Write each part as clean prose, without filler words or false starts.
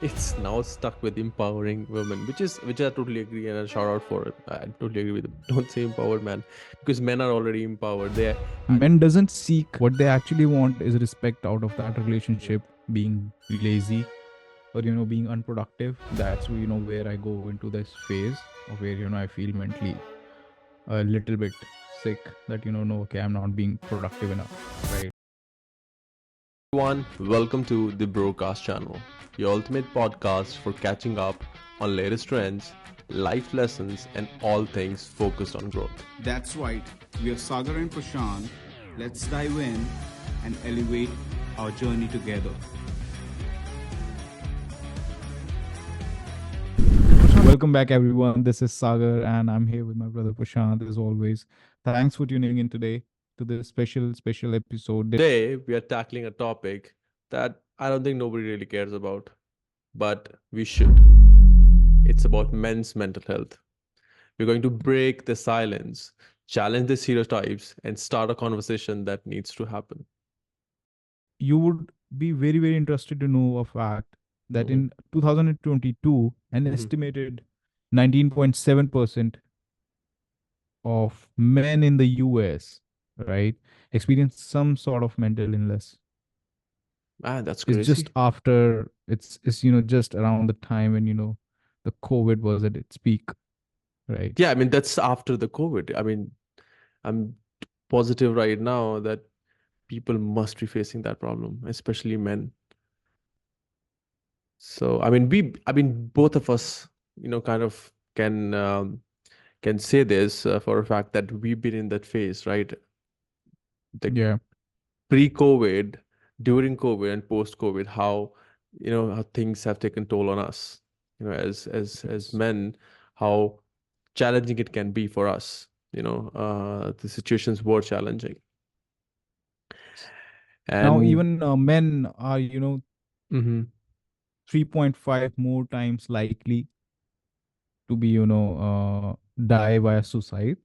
it's now stuck with empowering women, which I totally agree, and a shout out for it. I totally agree with it. Don't say empowered man, because men are already empowered. Men doesn't seek, what they actually want is respect out of that relationship. Being lazy or being unproductive, that's where I go into this phase of where I feel mentally a little bit sick, that no, okay, I'm not being productive enough, right? Everyone, welcome to the Brocast channel, your ultimate podcast for catching up on latest trends, life lessons, and all things focused on growth. That's right. We are Sagar and Prashant. Let's dive in and elevate our journey together. Welcome back, everyone. This is Sagar, and I'm here with my brother Prashant as always. Thanks for tuning in today to this special episode. Today, we are tackling a topic that I don't think nobody really cares about, but we should. It's about men's mental health. We're going to break the silence, challenge the stereotypes, and start a conversation that needs to happen. You would be very interested to know a fact that Mhm, in 2022, an mhm. estimated 19.7% of men in the US, right, experience some sort of mental illness. Man, that's It's just crazy. after it's just around the time when the COVID was at its peak, right? Yeah, I mean, that's after the COVID. I mean, I'm positive right now that people must be facing that problem, especially men. So, I mean, both of us, kind of can say this for a fact that we've been in that phase, right? The Yeah, pre-COVID, during COVID, and post-COVID, how things have taken toll on us, as yes. men, how challenging it can be for us. The situations were challenging, Now and even men are mhm, 3.5 more times likely to be die via suicide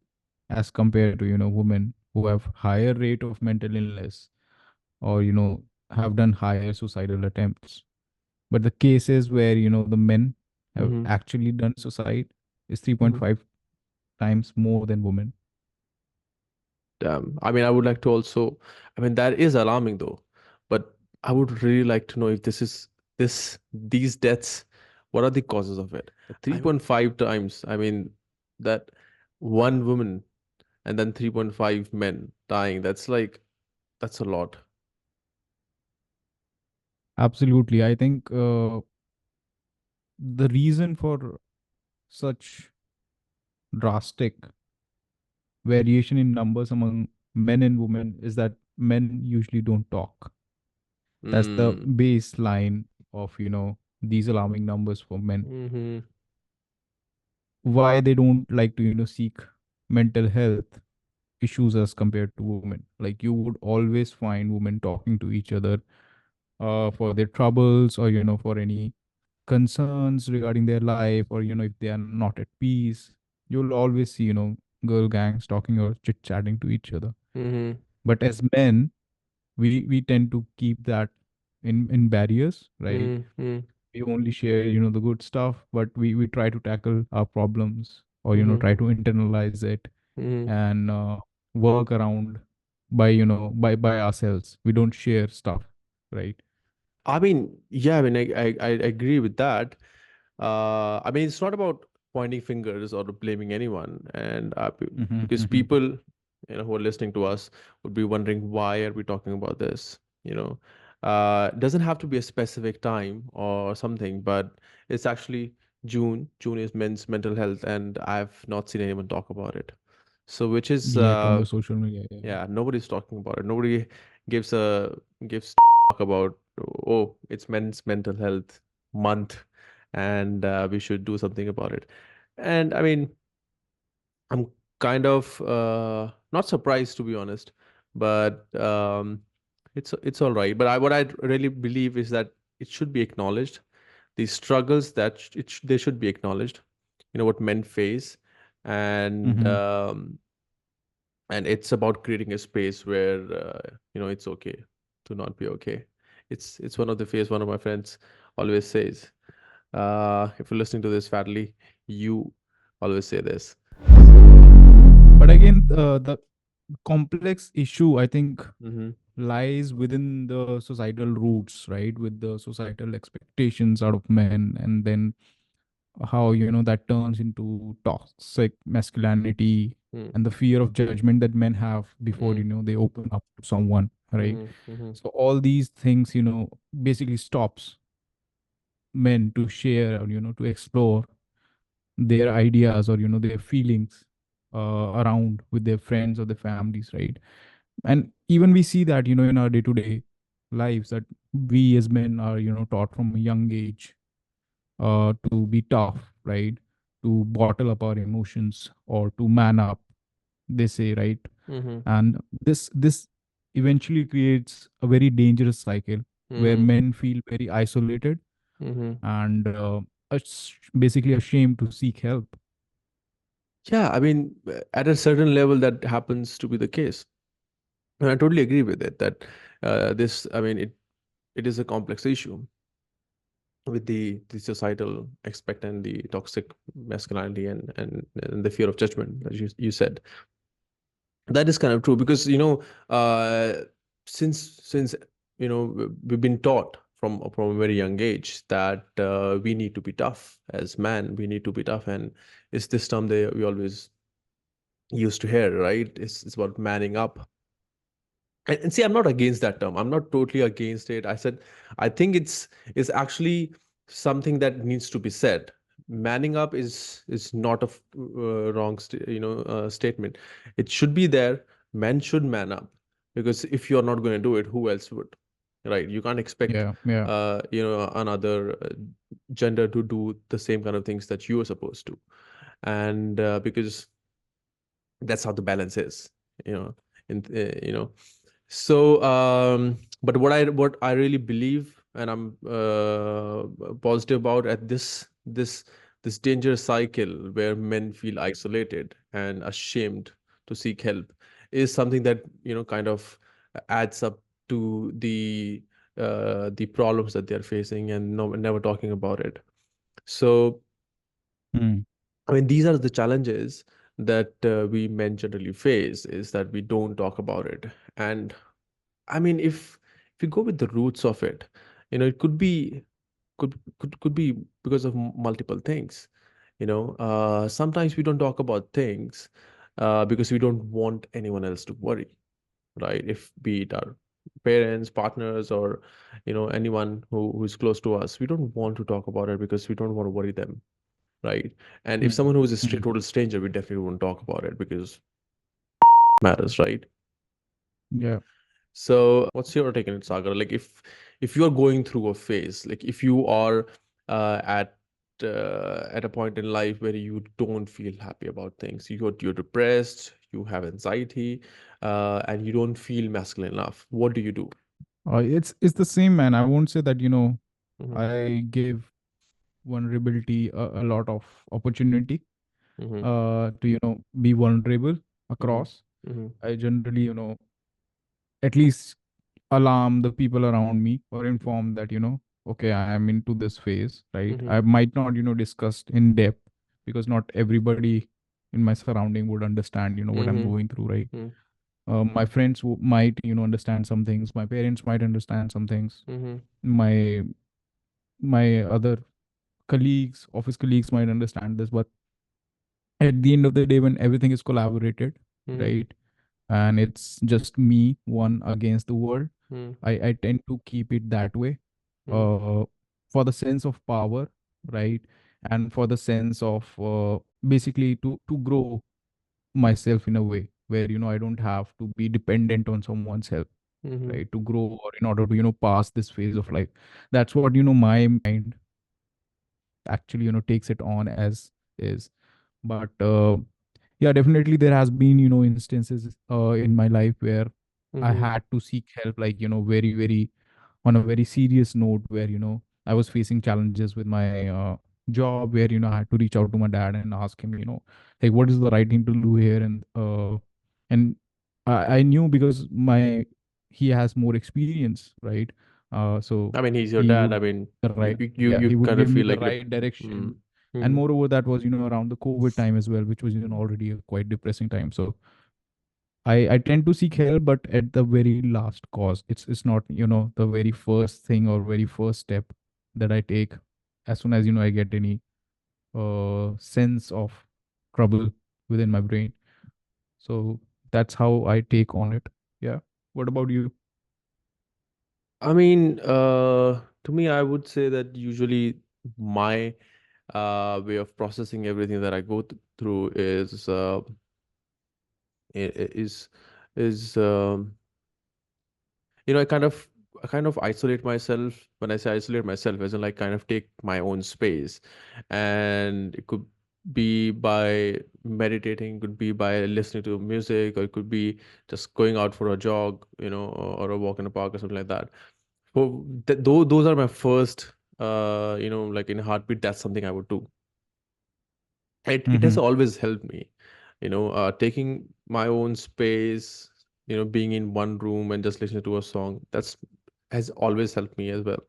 as compared to women who have higher rate of mental illness, or have done higher suicidal attempts. But the cases where the men have mhm, actually done suicide is mhm. 3.5 times more than women. I mean, I would like to also, I mean, that is alarming though, but I would really like to know if these deaths, what are the causes of it? 3.5 times, I mean, that one woman and then 3.5 men dying, that's a lot. Absolutely. I think the reason for such drastic variation in numbers among men and women is that men usually don't talk. That's the Mm. baseline of these alarming numbers for men. Mm-hmm. Why they don't like to seek mental health issues as compared to women. Like, you would always find women talking to each other for their troubles, or for any concerns regarding their life, or if they are not at peace. You'll always see girl gangs talking or chit chatting to each other. Mm-hmm. But as men, we tend to keep that in barriers, right? Mm-hmm. We only share the good stuff, but we try to tackle our problems, or Mm-hmm. try to internalize it, Mm-hmm. and work around by by ourselves. We don't share stuff, right? I mean, yeah, I mean, I agree with that. I mean, it's not about pointing fingers or blaming anyone, and Mm-hmm, because mm-hmm. people, who are listening to us would be wondering why are we talking about this? It doesn't have to be a specific time or something, but it's actually June. June is men's mental health, and I've not seen anyone talk about it. So, which is Yet on the social media, yeah. yeah, nobody's talking about it. Nobody gives a gives talk about, oh, it's men's mental health month, and we should do something about it. And I mean, I'm kind of not surprised, to be honest, but it's all right. But what I really believe is that it should be acknowledged. These struggles that they should be acknowledged. What men face, and Mm-hmm. um, and it's about creating a space where it's okay to not be okay. It's one of the fears one of my friends always says. If you're listening to this, Fadley, you always say this. But again, the complex issue, I think, Mm-hmm. lies within the societal roots, right? With the societal expectations out of men, and then how, that turns into toxic masculinity Mm-hmm. and the fear of judgment that men have before, they open up to someone, right? Mm-hmm. Mm-hmm. So all these things, basically stops men to share, or to explore their ideas, or their feelings around with their friends or their families, right? And even we see that, in our day-to-day lives, that we as men are, taught from a young age to be tough, right? To bottle up our emotions, or to man up, they say, right? Mm-hmm. And this eventually creates a very dangerous cycle where Mm-hmm. men feel very isolated, Mm-hmm. and basically ashamed to seek help. Yeah, I mean, at a certain level, that happens to be the case. And I totally agree with it that I mean, it is a complex issue with the societal aspect and the toxic masculinity and the fear of judgment, as you said. That is kind of true because since we've been taught from a very young age that we need to be tough as man, we need to be tough, and it's this term they we always used to hear, right? It's about manning up. And see, I'm not against that term. I'm not totally against it. I said, I think it's actually something that needs to be said. Manning up is not a wrong statement. It should be there. Men should man up because if you're not going to do it, who else would? Right? You can't expect Yeah, yeah. another gender to do the same kind of things that you are supposed to, and because that's how the balance is, you know, in so, but what I really believe, and I'm positive about at this dangerous cycle where men feel isolated and ashamed to seek help, is something that kind of adds up to the problems that they're facing and never talking about it. So, Hmm. I mean, these are the challenges that we men generally face, is that we don't talk about it. And I mean, if you go with the roots of it, it could be because of multiple things. Sometimes we don't talk about things because we don't want anyone else to worry, right? If be it our parents, partners, or anyone who's close to us, we don't want to talk about it because we don't want to worry them, right? And if Hmm. someone who is a Hmm. total stranger, we definitely won't talk about it because matters, right? Yeah. So, what's your take on it, Sagar? Like, if you are going through a phase, like if you are at a point in life where you don't feel happy about things, you're depressed, you have anxiety, and you don't feel masculine enough, what do you do? It's the same, man. I won't say that, Mm-hmm. I give vulnerability a lot of opportunity Mm-hmm. to, be vulnerable Mm-hmm. across. Mm-hmm. I generally, at least alarm the people around me, or inform that, okay, I am into this phase, right? Mm-hmm. I might not, discuss in depth, because not everybody in my surrounding would understand, what I'm Mm-hmm. going through, right? My friends might, understand some things. My parents might understand some things. Mm-hmm. My other colleagues, office colleagues, might understand this. But at the end of the day, when everything is collaborated, Mm-hmm. right, and it's just me, one against the world, I tend to keep it that way, Mm-hmm. uh, for the sense of power, right, and for the sense of, basically, to grow myself in a way where, I don't have to be dependent on someone's help, Mm-hmm. right, to grow, or in order to, pass this phase of life. That's what, my mind actually, takes it on as is. But yeah, definitely there has been, instances in my life where I Mm-hmm. had to seek help, like, very, very, on a very serious note, where, I was facing challenges with my job, where, I had to reach out to my dad and ask him, like, what is the right thing to do here. And I knew, because he has more experience, right? So I mean, he's your he dad. would I give mean, me the right, you yeah, he would kind of give me feel the like look. right Mm, direction. And mm-hmm, moreover, that was, around the COVID time as well, which was, already a quite depressing time. So I tend to seek help, but at the very last cause. It's not, the very first thing or very first step that I take as soon as, I get any sense of trouble within my brain. So that's how I take on it. Yeah. What about you? I mean, to me, I would say that usually my way of processing everything that I go through is is I kind of isolate myself. When I say isolate myself, as in like kind of take my own space, and it could be by meditating, could be by listening to music, or it could be just going out for a jog, or a walk in a park or something like that. So those are my first, like in a heartbeat, that's something I would do. It has Mm-hmm. always helped me, taking my own space, being in one room and just listening to a song. That's has always helped me as well.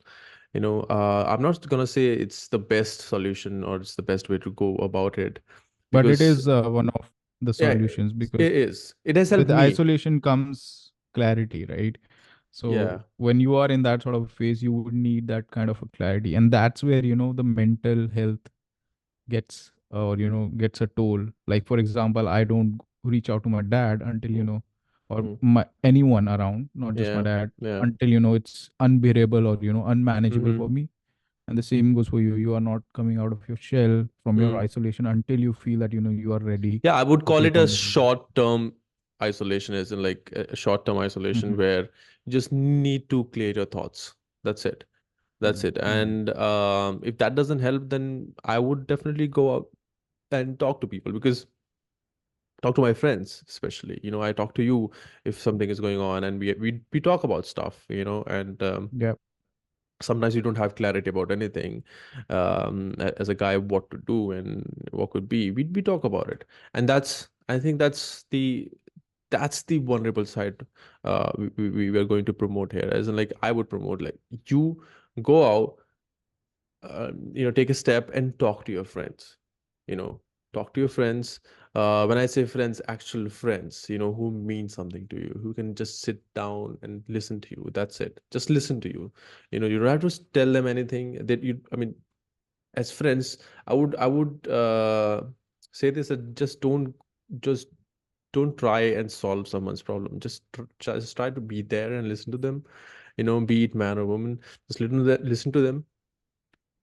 I'm not gonna say it's the best solution or it's the best way to go about it, But it because is one of the yeah, solutions, because it is. It has with helped me. isolation comes clarity, right? So Yeah. when you are in that sort of phase, you would need that kind of a clarity. And that's where, the mental health gets, or gets a toll. Like, for example, I don't reach out to my dad until, Mm, or mm, my anyone around, not just my yeah. dad, Yeah. until, it's unbearable or, unmanageable Mm-hmm. for me. And the same goes for you. You are not coming out of your shell from your Mm. isolation until you feel that, you are ready Yeah, I would to call take it a on the world. short-term isolation, as in like a short-term isolation Mhm. where you just need to clear your thoughts. That's it. That's Mhm. it. Mhm. And if that doesn't help, then I would definitely go out and talk to people, because talk to my friends, especially. I talk to you if something is going on, and we talk about stuff, and Yeah, sometimes you don't have clarity about anything, as a guy, what to do and what could be. We talk about it, and I think that's the vulnerable side, we were going to promote here, as in like I would promote, like, you go out, take a step and talk to your friends, you know talk to your friends. When I say friends, actual friends, who mean something to you, who can just sit down and listen to you. That's it, just listen to you. You don't have to tell them anything that you I mean, as friends, I would say this, that just don't try and solve someone's problem. Just try to be there and listen to them, be it man or woman. Just listen to them.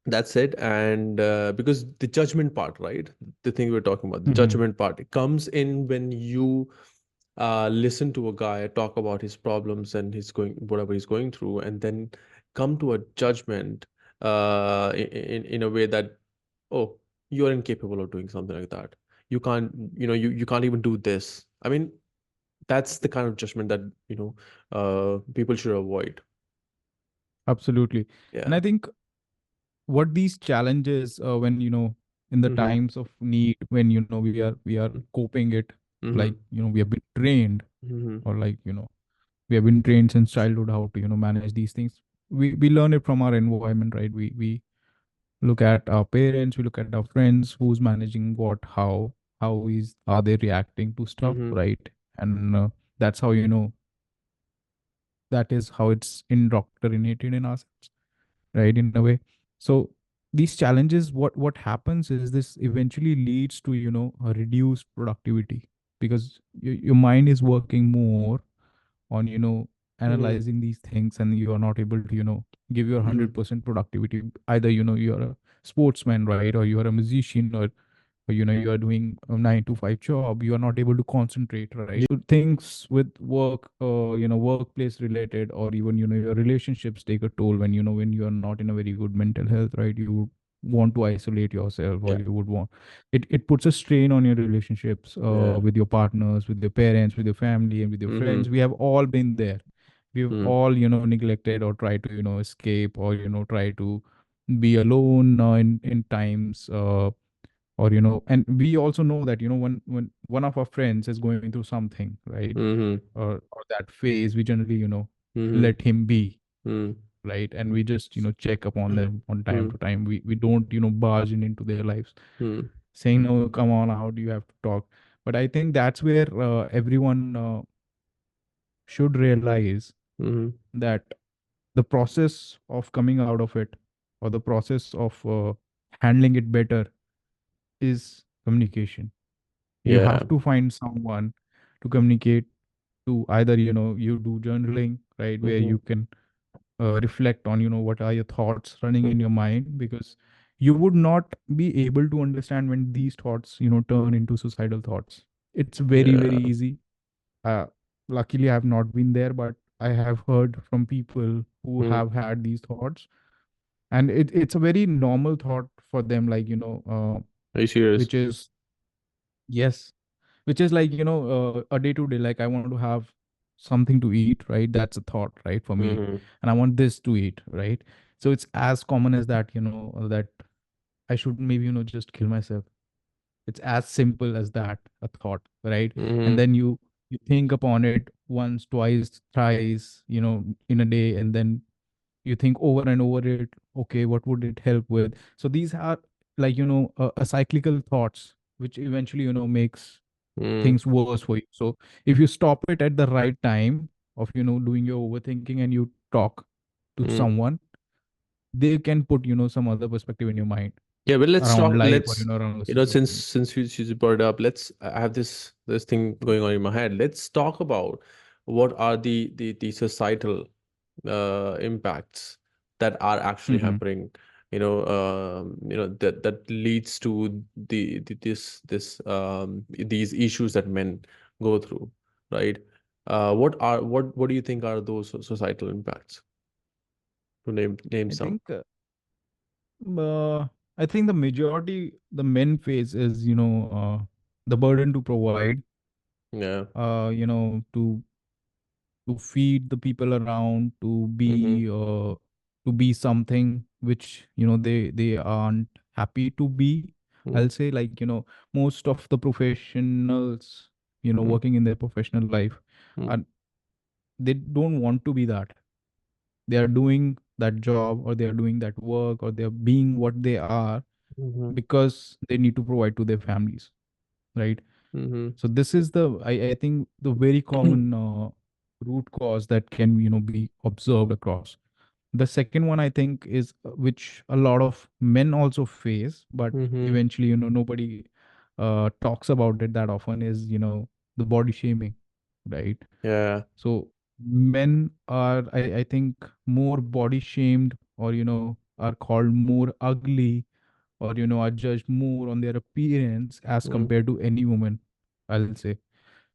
That's it. And because the judgment part, right? The thing we're talking about, the Mhm. judgment part, it comes in when you listen to a guy talk about his problems and whatever he's going through, and then come to a judgment, in a way that, oh, you're incapable of doing something like that. You can't, you can't even do this. I mean, that's the kind of judgment that, people should avoid. Absolutely. And Yeah. I think what these challenges, when, in the Mm-hmm. times of need, when, we are coping it, like, Mm-hmm. we have been trained, Mm-hmm. or like, we have been trained since childhood how to, manage these things. We learn it from our environment, right? We look at our parents, we look at our friends, who's managing what, how is are they reacting to stuff, Mm-hmm. right? And that's how, that is how it's indoctrinated in us, right, in a way. So these challenges, what happens is this eventually leads to, a reduced productivity, because your mind is working more on, Mm-hmm. analyzing these things, and you are not able to, give your Mm-hmm. 100% productivity. Either, you're a sportsman, right, or you are a musician, or you are doing a 9 to 5 job, you are not able to concentrate, right? So things with work, workplace related, or even, your relationships take a toll when, when you are not in a very good mental health, right? You would want to isolate yourself, or Yeah. you would want it puts a strain on your relationships, Yeah. with your partners, with your parents, with your family, and with your Mm-hmm. friends. We have all been there. We've Mm-hmm. all, neglected or tried to, escape, or, try to be alone, in times, or, and we also know that, when one of our friends is going through something, right, Mm-hmm. or that phase, we generally, Mm-hmm. let him be, right? And we just check upon them on time Mm, to time. We don't barge in into their lives, mm, saying, no, come on out, you have to talk. But I think that's where everyone should realize mm, that the process of coming out of it, or the process of handling it better, is communication. You yeah. have to find someone to communicate to. Either you do journaling, right, where Mm-hmm, you can reflect on what are your thoughts running mm, in your mind, because you would not be able to understand when these thoughts turn into suicidal thoughts. It's very, very yeah. easy. uh, Luckily I have not been there, but I have heard from people who Mm. have had these thoughts, and it's a very normal thought for them, like Are you serious? which is, yes, which is like a day to day, like I want to have something to eat, right? That's a thought, right, for me. Mm-hmm, And I want this to eat, right? So it's as common as that, that I should maybe just kill myself. It's as simple as that, a thought, right? And mm-hmm, then you think upon it once, twice, thrice, in a day, and then you think over and over it. Okay, what would it help with? So these are like a cyclical thoughts, which eventually makes mm, things worse for you. So if you stop it at the right time of doing your overthinking, and you talk to mm. someone, they can put some other perspective in your mind Yeah, but let's around talk. life, or Let's, around the since situation. you brought it up, let's. I have this thing going on in my head. Let's talk about what are the societal impacts that are actually Mm-hmm. happening. That leads to these issues that men go through, right? What do you think are those societal impacts? To name I some. think uh, I think the majority the men face is the burden to provide, Yeah. to feed the people around, Mm-hmm. to be something which they aren't happy to be. I'll say, like most of the professionals Mm-hmm. working in their professional life are, they don't want to be that. They are doing that job, or they are doing that work, or they are being what they are Mm-hmm. because they need to provide to their families, right? Mm-hmm. So this is I think the very common root cause that can be observed across. The second one, I think, is which a lot of men also face, but Mm-hmm. eventually nobody talks about it that often, is the body shaming, right? Yeah. So men are, I think, more body shamed, or are called more ugly, or are judged more on their appearance as Mm. compared to any woman, I'll say.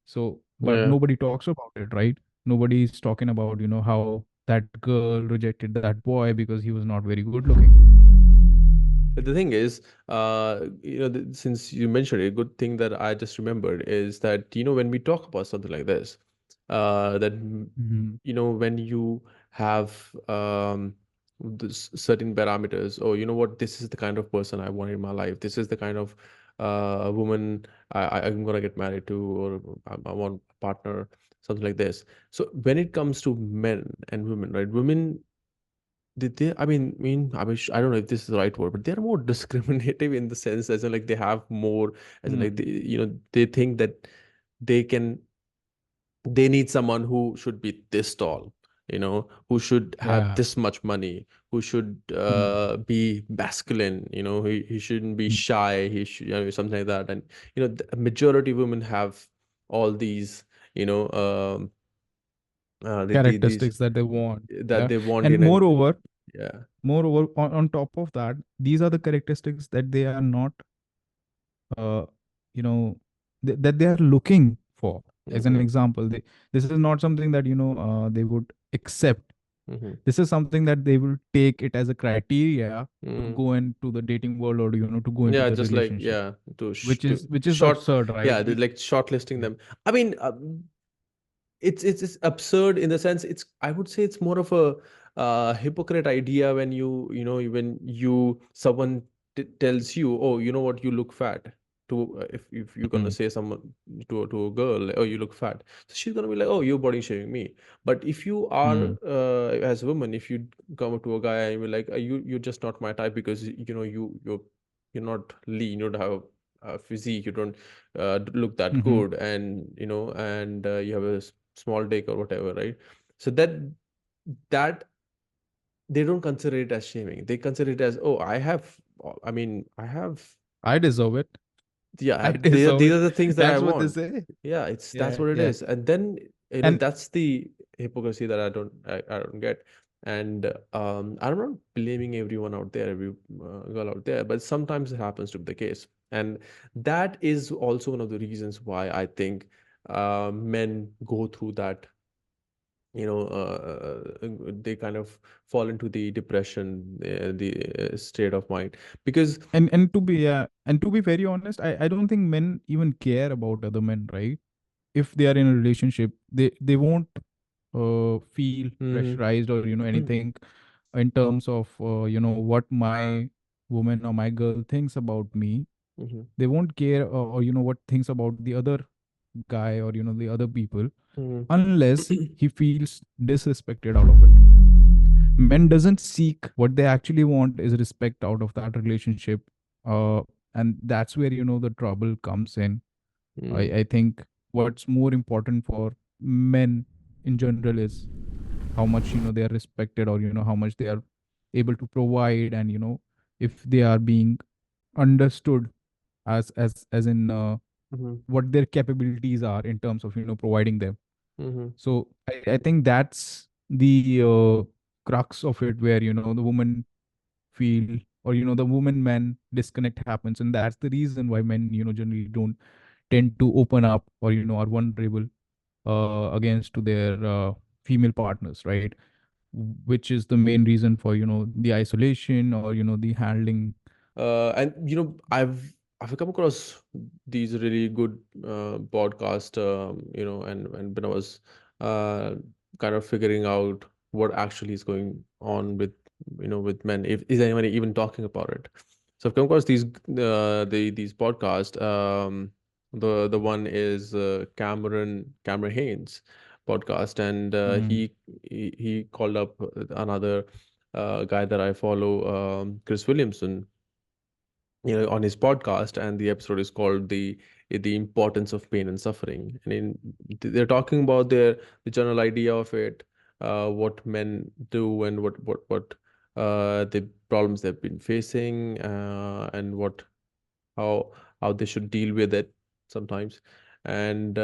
So, but Yeah. nobody talks about it, right? Nobody is talking about how that girl rejected that boy because he was not very good looking. But the thing is, since you mentioned it, a good thing that I just remembered is that, when we talk about something like this, that, Hmm. when you have this certain parameters, or what, this is the kind of person I want in my life. This is the kind of woman I'm gonna get married to, or I want a partner, something like this. So when it comes to men and women, right? Women, I don't know if this is the right word, but they're more discriminative in the sense as in, like, they have more, as in, Hmm. like, they think that they can they need someone who should be this tall, who should have Yeah. this much money, who should Hmm. be masculine, he shouldn't be Hmm. shy, he should, something like that. And the majority of women have all these, you know um these Characteristics that they want. that Yeah. they want And in an. moreover, Yeah. on top of that, these are the characteristics that they are not, uh, you know, that they are looking for. As an Mm-hmm. example, this is not something that, they would accept. Mm-hmm. This is something that they will take it as a criteria to Mm-hmm. go into the dating world, or to go into Yeah, the just like, relationship, yeah, to which is short, absurd, right? yeah, like shortlisting Yeah. them. I mean, it's absurd in the sense, I would say it's more of a hypocrite idea when when someone tells you, oh, you know what, you look fat. to if you're gonna Mm, say someone to a girl, like, oh, you look fat, so she's gonna be like, oh, you're body shaming me. But if you are mm, as a woman, if you come up to a guy and you're like, you're just not my type because you're not lean, you don't have a physique, you don't look that mhm. good, and you have a small dick or whatever, right? So that they don't consider it as shaming. They consider it as, oh, I have, I deserve it. I yeah, deserve these it. are the things that I That's what they want. say. Yeah, it's that's Yeah, what it yeah. is. And then And that's the hypocrisy that I don't get. And I'm not blaming everyone out there, every girl out there, but sometimes it happens to be the case. And that is also one of the reasons why I think men go through that, they kind of fall into the depression, the state of mind, because and to be very honest, I don't think men even care about other men, right? If they are in a relationship, they won't feel hmm pressurized or anything in terms of what my woman or my girl thinks about me. hmm They won't care, or what thinks about the other guy or the other people, hmm unless he feels disrespected out of it. Men doesn't seek, what they actually want is respect out of that relationship. uh and that's where the trouble comes in. I think what's more important for men in general is how much they are respected, or how much they are able to provide, and if they are being understood as in hmm what their capabilities are in terms of providing them. hmm So I think that's the crux of it, where the woman feel, or the woman man disconnect happens, and that's the reason why men generally don't tend to open up, or are vulnerable against to their female partners, right? Which is the main reason for the isolation, or the handling. and I've come across these really good podcast, and when I was uh, kind of figuring out what actually is going on with with men, if is anyone even talking about it. So I've come across these podcasts. The one is Cameron Haynes podcast, and Mm, he called up another guy that I follow, Chris Williamson, on his podcast, and the episode is called the importance of pain and suffering. And they're talking about the general idea of it, what men do, and what the problems they've been facing, and how they should deal with it sometimes. And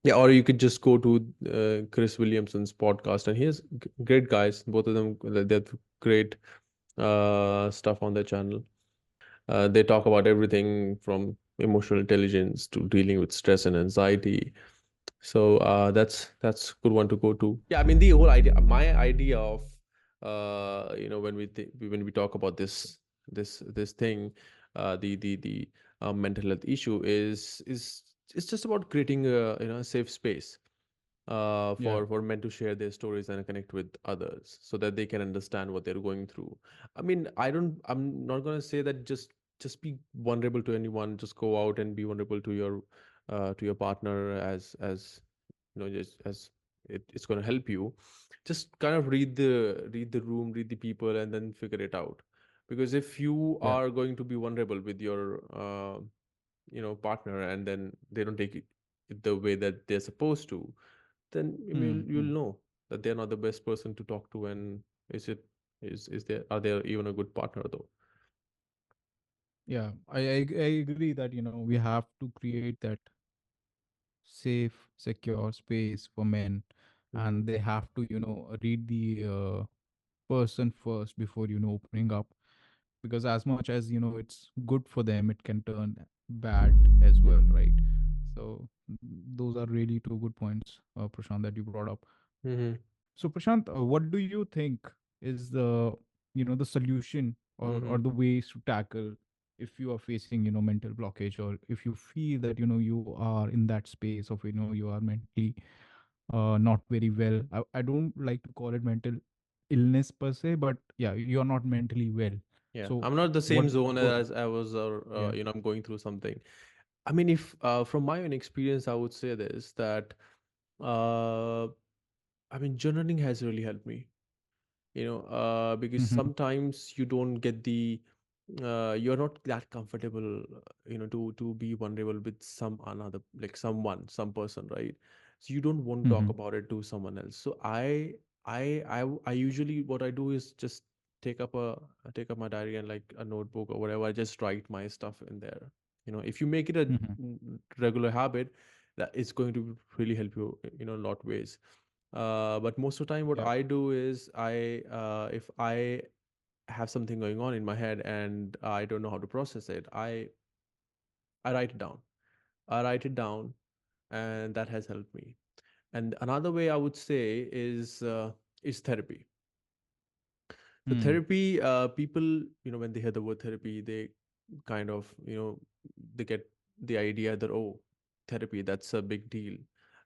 yeah, or you could just go to Chris Williamson's podcast, and he has great guys, both of them. They have great stuff on their channel. They talk about everything from emotional intelligence to dealing with stress and anxiety. So that's good one to go to. Yeah, I mean the whole idea, my idea of when we talk about this thing, the mental health issue is it's just about creating a safe space yeah. for men to share their stories and connect with others so that they can understand what they're going through. I mean, I'm not going to say that just be vulnerable to anyone, just go out and be vulnerable to your partner, as just as it's going to help you. Just kind of read the room, read the people, and then figure it out. Because if you Yeah. are going to be vulnerable with your partner, and then they don't take it the way that they're supposed to, then Mm, you'll know that they're not the best person to talk to. And is it is there are they even a good partner though? yeah, I agree that we have to create that safe, secure space for men, Mm-hmm. and they have to read the person first before opening up, because as much as it's good for them, it can turn bad as well, right? So those are really two good points, Prashant, that you brought up. Mm-hmm. So Prashant, what do you think is the the solution, or Mm-hmm. the ways to tackle if you are facing mental blockage, or if you feel that you are in that space of you are mentally not very well. I don't like to call it mental illness per se, but yeah, you're not mentally well. Yeah, So I'm not the what same zone what as I was, or yeah. I'm going through something. I mean, if from my own experience, I would say this that uh, I mean, journaling has really helped me. Because Mm-hmm. sometimes you don't get the you're not that comfortable, to be vulnerable with some another, like someone, some person, right? So you don't want to talk Mm-hmm. about it to someone else. So I usually, what I do is just take up my diary and like a notebook or whatever. I just write my stuff in there. If you make it a Mm-hmm. regular habit, that is going to really help you, a lot ways. But most of the time, what Yeah. I do is if I have something going on in my head and I don't know how to process it, I write it down. I write it down, and that has helped me. And another way I would say is therapy. So Mm. therapy, people, when they hear the word therapy, they kind of, they get the idea that, oh, therapy, that's a big deal.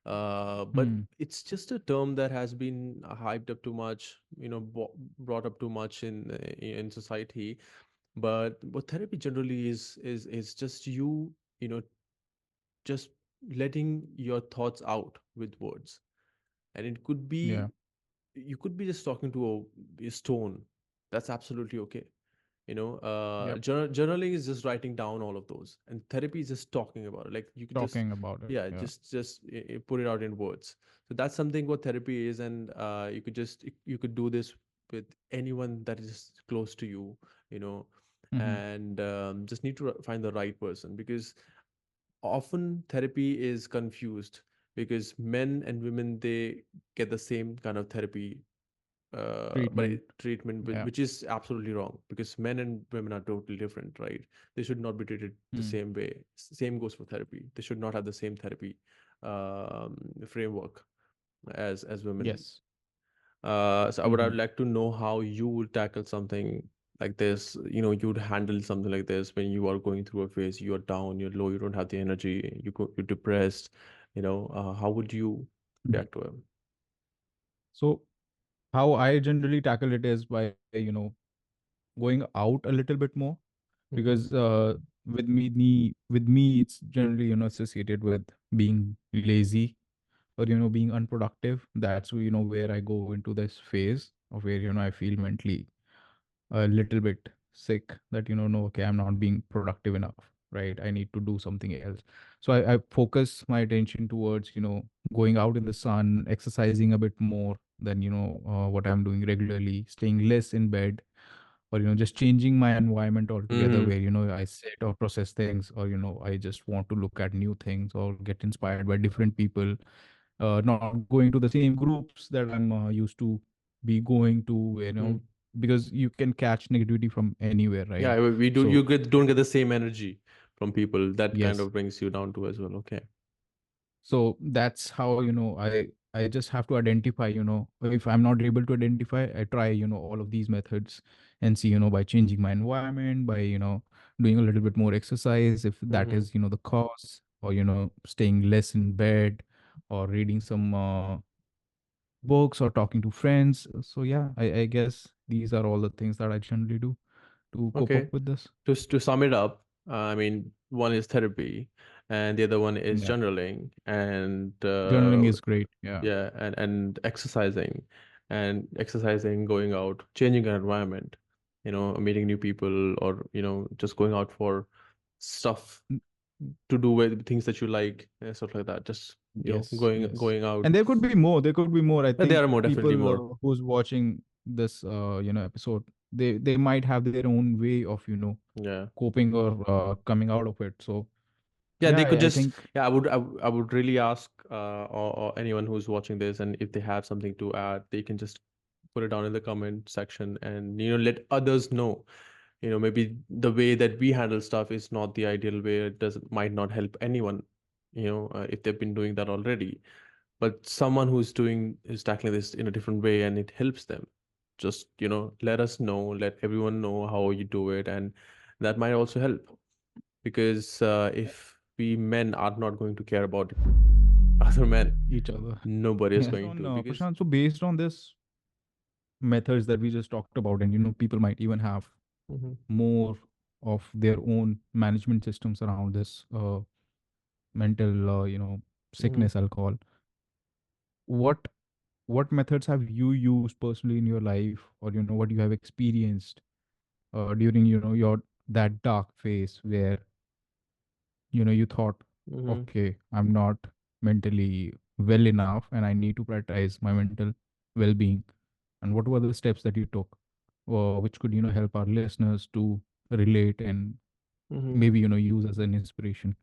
But Mm. it's just a term that has been hyped up too much, brought up too much in society. But what therapy generally is just you, you know, just letting your thoughts out with words. And it could Yeah. be, you could be just talking to a stone. That's absolutely okay. Yep. Journaling is just writing down all of those, and therapy is just talking about it. Like you could just, Talking about it. yeah, Yeah. just put it out in words. So that's something what therapy is, and you could do this with anyone that is close to you, you know, Mm-hmm. and just need to find the right person, because often therapy is confused, because men and women, they get the same kind of therapy, Treatment. treatment, Yeah. which is absolutely wrong, because men and women are totally different, right? They should not be treated the Mm. same way. Same goes for therapy. They should not have the same therapy framework as women. Yes. So I would Mm-hmm. like to know how you would tackle something like this. You'd handle something like this when you are going through a phase. You're down, you're low, you don't have the energy, you're depressed. How would you Mm-hmm. react to it? So how I generally tackle it is by, going out a little bit more, Mm-hmm. because with me it's generally, associated with being lazy, or being unproductive. That's where I go into this phase of where I feel mentally a little bit sick, that no, okay, I'm not being productive enough, right? I need to do something else. So I focus my attention towards going out in the sun, exercising a bit more than what I'm doing regularly, staying less in bed, or just changing my environment altogether, Mm-hmm. where I sit or process things, or I just want to look at new things or get inspired by different people, not going to the same groups that I'm used to be going to, because you can catch negativity from anywhere, right? Yeah, we do. So Don't get the same energy from people. That kind yes, of brings you down too as well. Okay. so that's how I just have to identify, if I'm not able to identify, I try all of these methods, and see, by changing my environment, by doing a little bit more exercise, if that Mm-hmm. is the cause, or staying less in bed, or reading some books, or talking to friends. So yeah, I guess these are all the things that I generally do to cope up Okay. with this. To sum it up, I mean, one is therapy, and the other one is Yeah, journaling, and journaling is great. Yeah. yeah, and exercising, going out, changing your environment, meeting new people, or just going out for stuff N- to do with things that you like, and stuff like that. Just Yes, going yes. going out. And there could be more. There could be more. I And think there are more, definitely people more. who's watching this, episode, they might have their own way of, Yeah. coping, or coming out of it. So Yeah, yeah, they could I just, think yeah, I would really ask, or anyone who's watching this, and if they have something to add, they can just put it down in the comment section, and let others know. Maybe the way that we handle stuff is not the ideal way. It doesn't might not help anyone, if they've been doing that already. But someone who's tackling this in a different way and it helps them, just let us know, let everyone know how you do it, and that might also help, because if we men are not going to care about other men, each other. nobody is Yeah. going So to, no, because Prashant, so based on this methods that we just talked about, and people might even have Mm-hmm. more of their own management systems around this mental Mm-hmm. sickness, I'll call. What what methods have you used personally in your life, or what you have experienced during your that dark phase where you thought, Mm-hmm. okay, I'm not mentally well enough and I need to prioritize my mental well-being, and what were the steps that you took, which could help our listeners to relate and Mm-hmm. maybe use as an inspiration,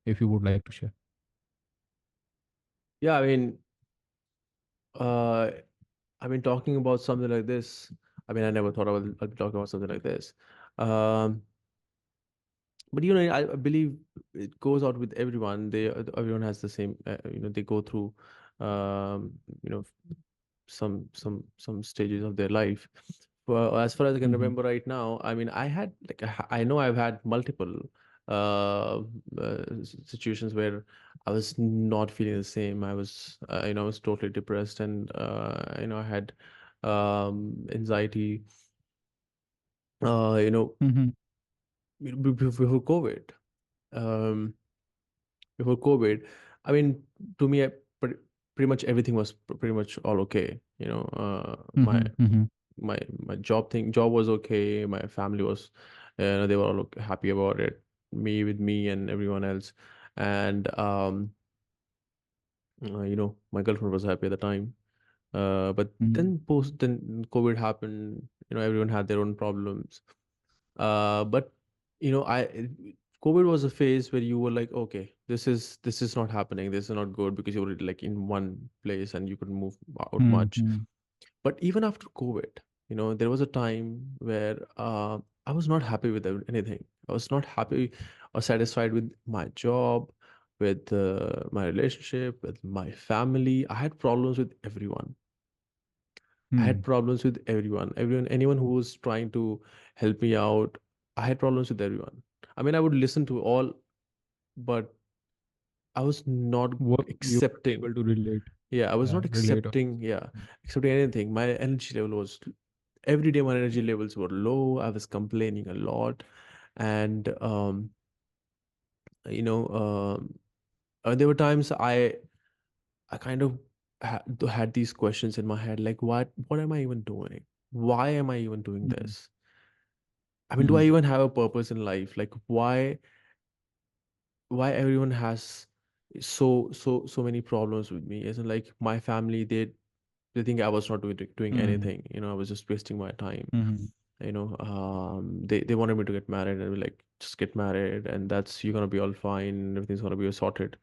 if you would like to share. Yeah, uh, talking about something like this. I never thought I'd be talking about something like this. Um, but I believe it goes out with everyone. Everyone has the same. They go through, um, you know, some stages of their life. Well, as far as I can Mm-hmm. remember right now, I had like I know I've had multiple situations where I was not feeling the same. I was totally depressed, and I had anxiety. Uh, you know, Mm-hmm. before COVID. Um, Before COVID, I mean, to me, pretty much everything was pretty much all okay. Mm-hmm. Mm-hmm. My job was okay. My family was, they were all happy about it. Me and everyone else, and my girlfriend was happy at the time. But then COVID happened. Everyone had their own problems. But COVID was a phase where you were like, okay, this is not happening. This is not good because you were like in one place and you couldn't move out much. Mm-hmm. But even after COVID, there was a time where I was not happy with anything. I was not happy or satisfied with my job, with my relationship, with my family. I had problems with everyone. I had Mm-hmm. problems with anyone who was trying to help me out. I had problems with everyone. I would listen to all, but I was not What you weren't accepting. able to relate. Yeah, I was Yeah, not relate. accepting. Yeah, accepting anything. My energy level was every day. My energy levels were low. I was complaining a lot, and you know, there were times I kind of had these questions in my head, like, what am I even doing? Why am I even doing Mm-hmm. this? Do I even have a purpose in life? Like, why everyone has so many problems with me? Isn't like my family, they think I was not doing Mm-hmm. anything. I was just wasting my time. Mm-hmm. They wanted me to get married and be like, just get married, and that's you're gonna be all fine. Everything's gonna be sorted.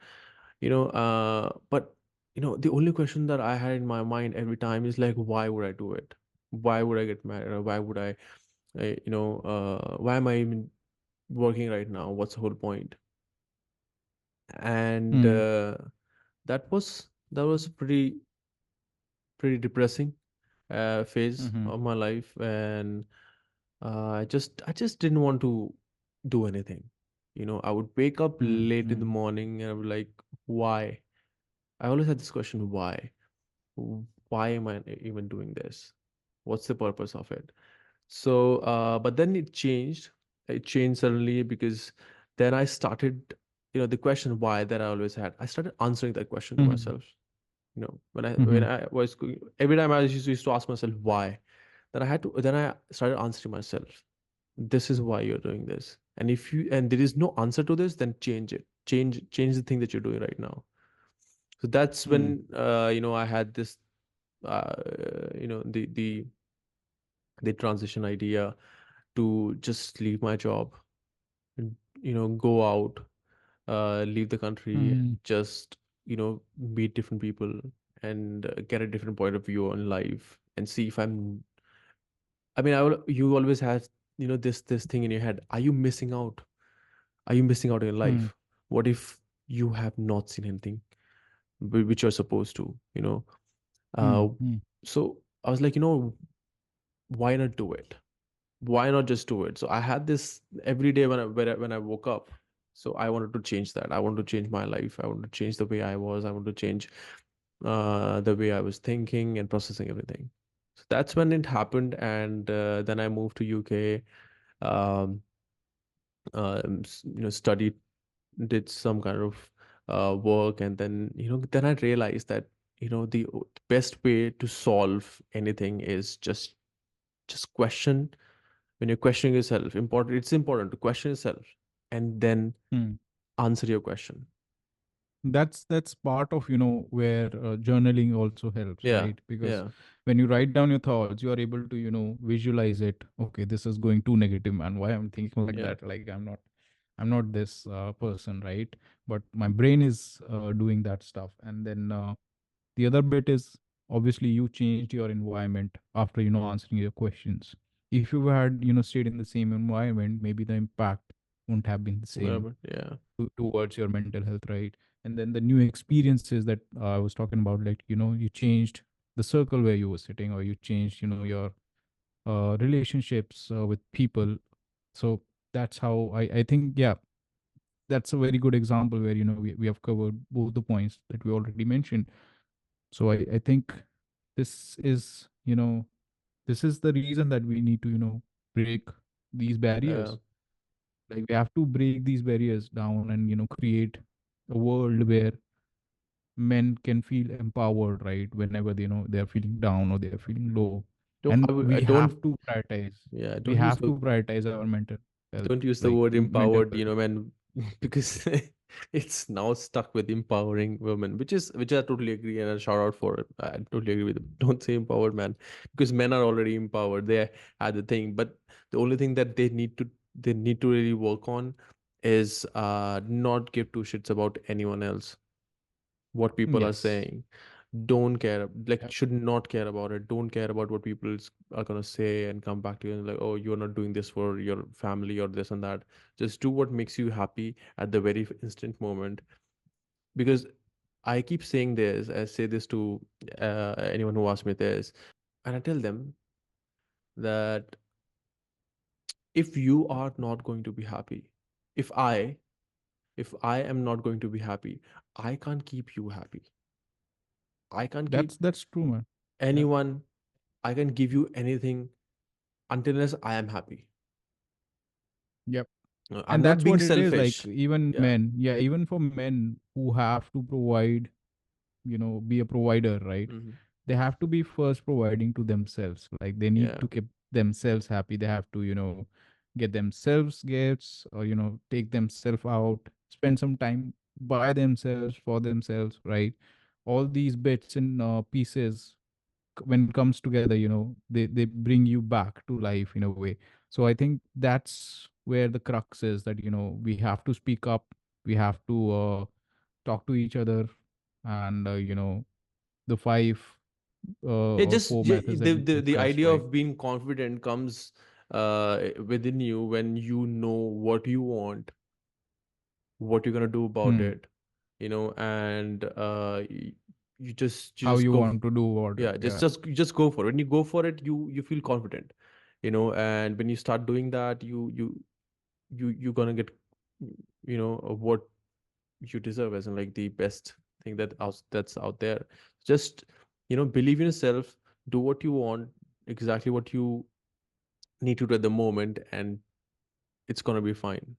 But the only question that I had in my mind every time is like, why would I do it? Why would I get married? Or why would why am I even working right now? What's the whole point? And Mm-hmm. that was pretty depressing phase Mm-hmm. of my life, and I just didn't want to do anything. I would wake up late in the Mm-hmm. morning and I would like, why? I always had this question, why? Why am I even doing this? What's the purpose of it? So, but then it changed. It changed suddenly because then I started, the question why that I always had. I started answering that question to Mm-hmm. myself. When I Mm-hmm. when I was every time I used to ask myself why, then I started answering myself. This is why you're doing this. And there is no answer to this, then change it. Change the thing that you're doing right now. So that's Mm-hmm. when I had this the transition idea to just leave my job and go out, leave the country, Mm-hmm. just meet different people and get a different point of view on life and see if you always have this thing in your head. Are you missing out? Are you missing out in life? What if you have not seen anything which you're supposed to? uh Mm-hmm. so I was like, why not do it? Why not just do it? So I had this every day when I woke up. So I wanted to change that. I wanted to change my life. I wanted to change the way I was. I wanted to change the way I was thinking and processing everything. So that's when it happened, and then I moved to UK. um, studied, did some kind of work, and then then I realized that the best way to solve anything is just question. When you're questioning yourself, it's important to question yourself and then Hmm. answer your question. That's part of where journaling also helps, Yeah, right? Because yeah, when you write down your thoughts, you are able to visualize it. Okay, this is going too negative, man. Why I'm thinking like yeah, that? Like I'm not this person, right? But my brain is doing that stuff. And then the other bit is, obviously, you changed your environment after answering your questions. If you had stayed in the same environment, maybe the impact won't have been the same yeah, towards your mental health, right? And then the new experiences that I was talking about, like you changed the circle where you were sitting, or you changed your relationships with people. So that's how I think, yeah, that's a very good example where we have covered both the points that we already mentioned. So I think this is this is the reason that we need to break these yeah. barriers. Like, we have to break these barriers down and create a world where men can feel empowered, right? Whenever they're feeling down or they're feeling low. Don't And I we have don't to prioritize. yeah, We have to prioritize our mental health, don't use the like word mental empowered, well-being. man, because it's now stuck with empowering women, which I totally agree, and a shout out for it. I totally agree with them. Don't say empowered, man, because men are already empowered. They had the thing, but the only thing that they need to really work on is not give two shits about anyone else, what people are Yes. saying. Don't care, like Yep. should not care about it. Don't care about what people are gonna say and come back to you and like, oh, you're not doing this for your family or this and that. Just do what makes you happy at the very instant moment. Because I keep saying this, I say this to anyone who asks me this, and I tell them that if you are not going to be happy, if i if I am not going to be happy, I can't keep you happy. I can't keep That's true, man. Yeah. anyone. I can give you anything until unless I am happy. Yep. I'm And not that's being what it is. Like, selfish. even Yeah. men, yeah, even for men who have to provide, be a provider, right? Hmm. They have to be first providing to themselves. Like, they need Yeah. to keep themselves happy. They have to get themselves gifts, or take themselves out, spend some time by themselves, for themselves, right? All these bits and pieces, when it comes together, they bring you back to life in a way. So I think that's where the crux is, that we have to speak up. We have to talk to each other. And the five It or just four methods that the, we the discussed, idea right? of being confident comes within you when you know what you want, what you're gonna do about Hmm. it, and you How just you go. want to do what? Yeah, Yeah. you just go for it. When you go for it, you feel confident, and when you start doing that, you're gonna get what you deserve, as in like the best thing that's out there. Just believe in yourself, do what you want, exactly what you need to do at the moment, and it's gonna be fine.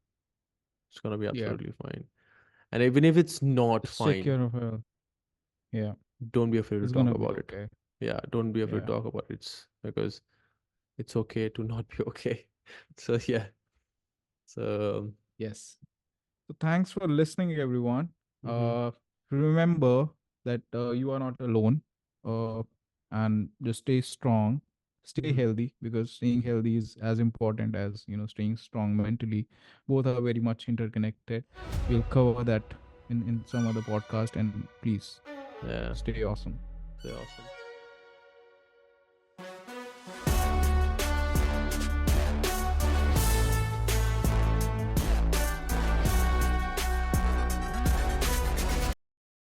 It's gonna be Yeah. absolutely fine. And even if it's not Just take fine, care of her. Yeah. don't be afraid to It's talk gonna be about it. okay. Yeah, don't be afraid to Yeah. talk about it. Because it's okay to not be okay. So yeah. So Yes. So thanks for listening, everyone. mhm, Remember that you are not alone. Uh, and just stay strong, stay mhm. healthy, because staying healthy is as important as staying strong mentally. Both are very much interconnected. We'll cover that in some other podcast. And please Yeah, stay awesome. so awesome.